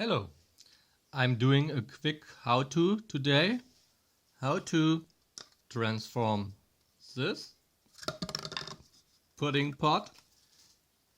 Hello, I'm doing a quick how-to today. How to transform this pudding pot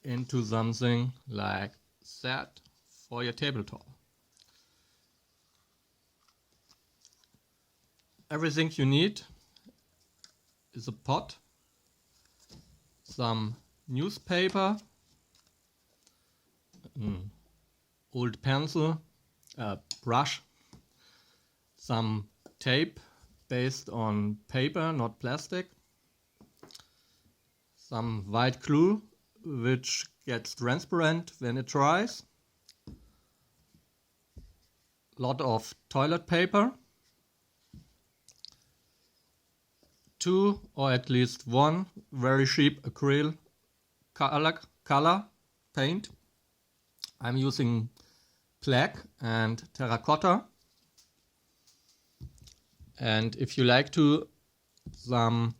into something like that for your tabletop. Everything you need is a pot, some newspaper, an old pencil, a brush, some tape based on paper, not plastic, some white glue which gets transparent when it dries, lot of toilet paper, 2 or at least 1 very cheap acrylic color paint. I'm using black and terracotta. And if you like to, some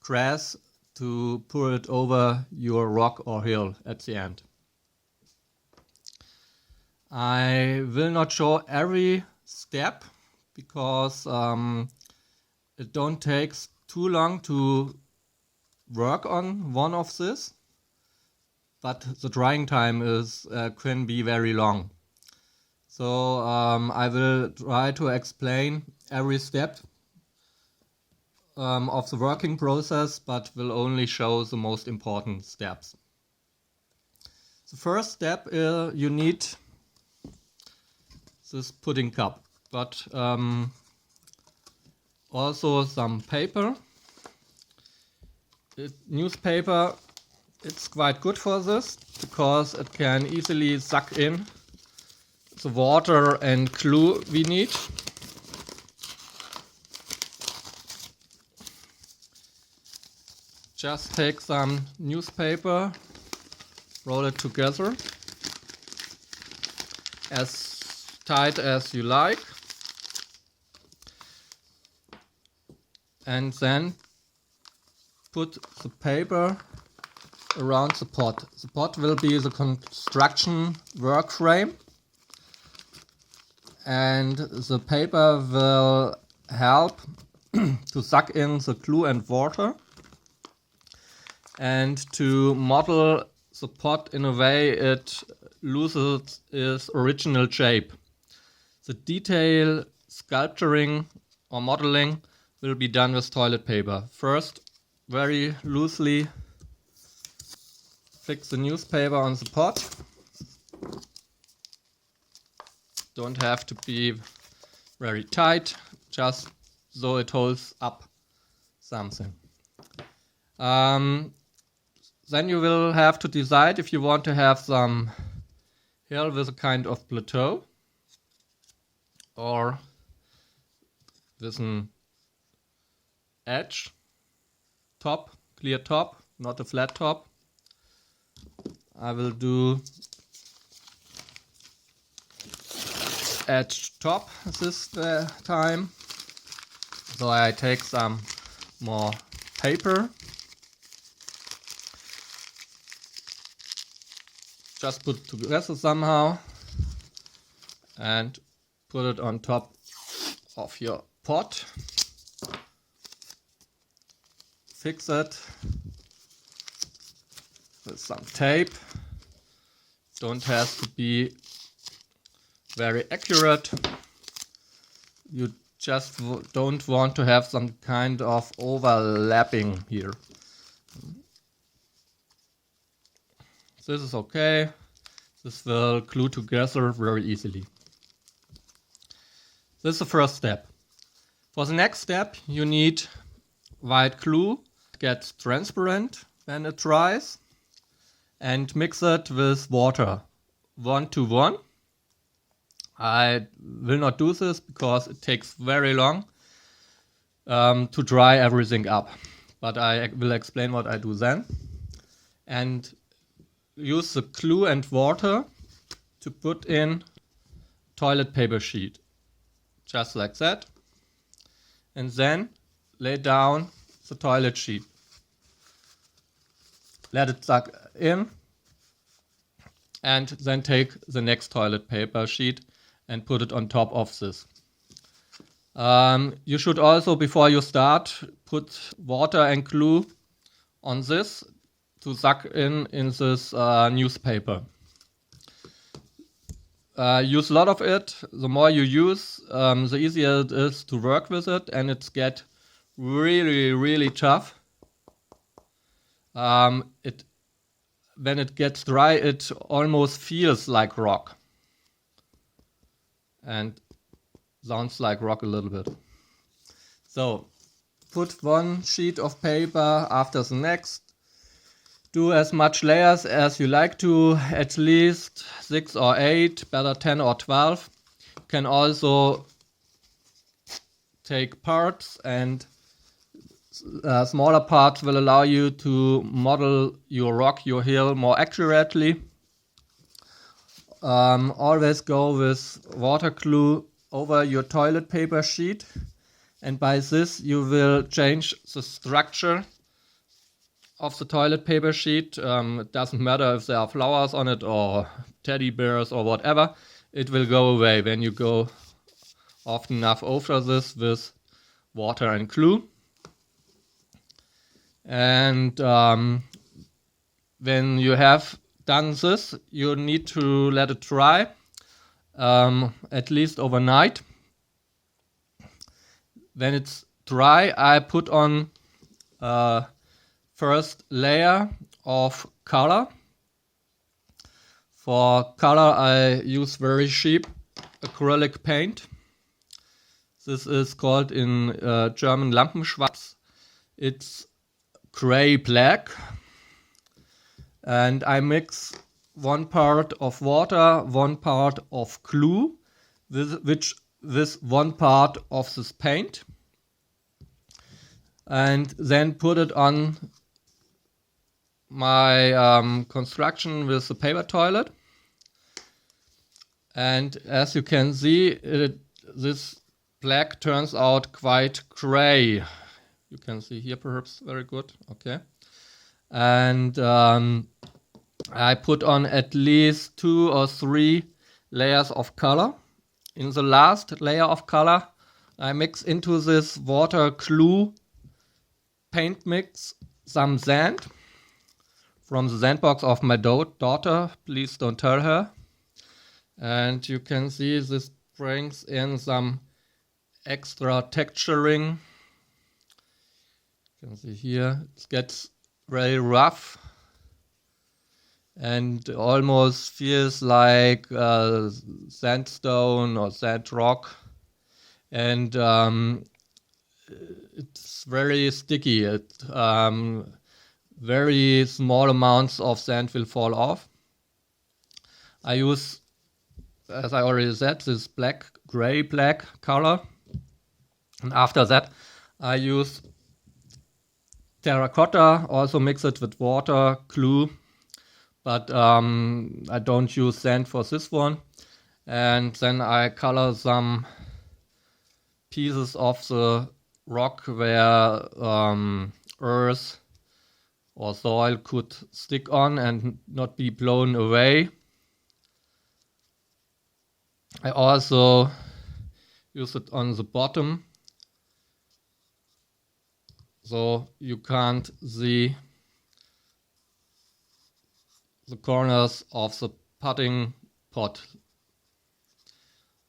grass to pour it over your rock or hill at the end. I will not show every step because it don't take too long to work on one of this, but the drying time is can be very long. So I will try to explain every step of the working process, but will only show the most important steps. The first step you need this pudding cup, but also some paper. Newspaper, it's quite good for this because it can easily suck in the water and glue we need. Just take some newspaper, roll it together as tight as you like, and then put the paper around the pot. The pot will be the construction work frame, and the paper will help to suck in the glue and water and to model the pot in a way it loses its original shape. The detail sculpturing or modeling will be done with toilet paper. First, very loosely fix the newspaper on the pot. Don't have to be very tight, just so it holds up something. Then you will have to decide if you want to have some hill with a kind of plateau or with an edge top, clear top, not a flat top. I will do edge top this time. So I take some more paper. Just put it together somehow and put it on top of your pot. Fix it with some tape. Don't have to be very accurate. You just don't want to have some kind of overlapping here. This is okay. This will glue together very easily. This is the first step. For the next step, you need white glue. It gets transparent when it dries, and mix it with water 1:1. I will not do this because it takes very long to dry everything up, but I will explain what I do then. And use the glue and water to put in toilet paper sheet, just like that, and then lay down the toilet sheet. Let it suck in and then take the next toilet paper sheet and put it on top of this. You should also, before you start, put water and glue on this to suck in this newspaper. Use a lot of it. The more you use, the easier it is to work with it, and it gets really, really tough. When it gets dry, it almost feels like rock, and sounds like rock a little bit. So put one sheet of paper after the next. Do as much layers as you like to, at least 6 or 8, better 10 or 12. You can also take parts, and smaller parts will allow you to model your rock, your hill more accurately. Always go with water glue over your toilet paper sheet, and by this you will change the structure of the toilet paper sheet. It doesn't matter if there are flowers on it or teddy bears or whatever, it will go away when you go often enough over this with water and glue. And when you have done this, you need to let it dry at least overnight. When it's dry, I put on first layer of color. For color, I use very cheap acrylic paint. This is called in German Lampenschwarz. It's gray-black. And I mix 1 part of water, 1 part of glue, with 1 part of this paint. And then put it on my construction with the paper toilet. And as you can see, this black turns out quite gray. You can see here perhaps very good. Okay. And I put on at least 2 or 3 layers of color. In the last layer of color, I mix into this water glue paint mix some sand from the sandbox of my daughter. Please don't tell her. And you can see this brings in some extra texturing. You can see here it gets very rough and almost feels like sandstone or sand rock, and it's very sticky. Very small amounts of sand will fall off. I use, as I already said, this gray-black color, and after that I use terracotta, also mix it with water, glue, but I don't use sand for this one. And then I color some pieces of the rock where earth or soil could stick on and not be blown away. I also use it on the bottom, so you can't see the corners of the potting pot.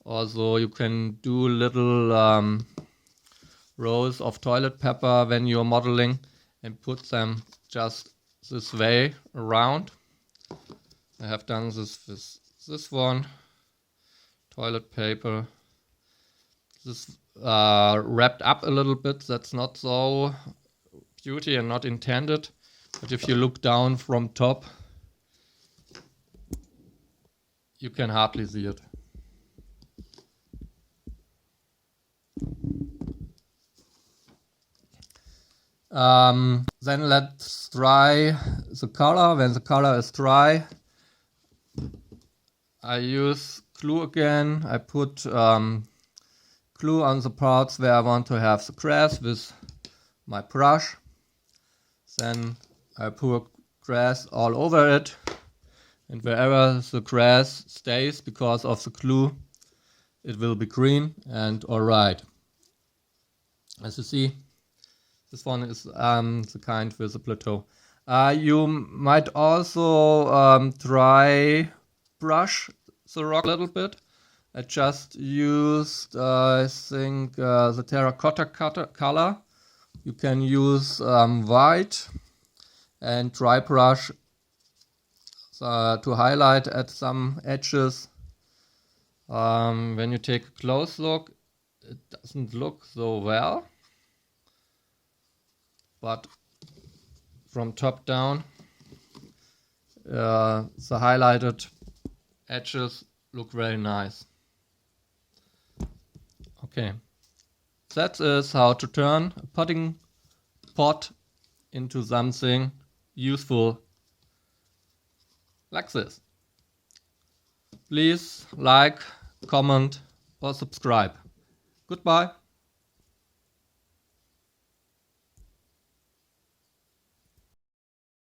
Also, you can do little rows of toilet paper when you're modeling and put them just this way around. I have done this with this one. Toilet paper. This wrapped up a little bit. That's not so beauty and not intended. But if you look down from top, you can hardly see it. Then let's dry the color. When the color is dry, I use glue again. I put glue on the parts where I want to have the grass with my brush. Then I pour grass all over it. And wherever the grass stays because of the glue, it will be green and alright. As you see, this one is the kind with the plateau. You might also dry brush the rock a little bit. I just used, I think, the terracotta color. You can use white and dry brush to highlight at some edges. When you take a close look, it doesn't look so well, but from top down, the highlighted edges look very nice. Okay, that is how to turn a potting pot into something useful like this. Please like, comment or subscribe. Goodbye.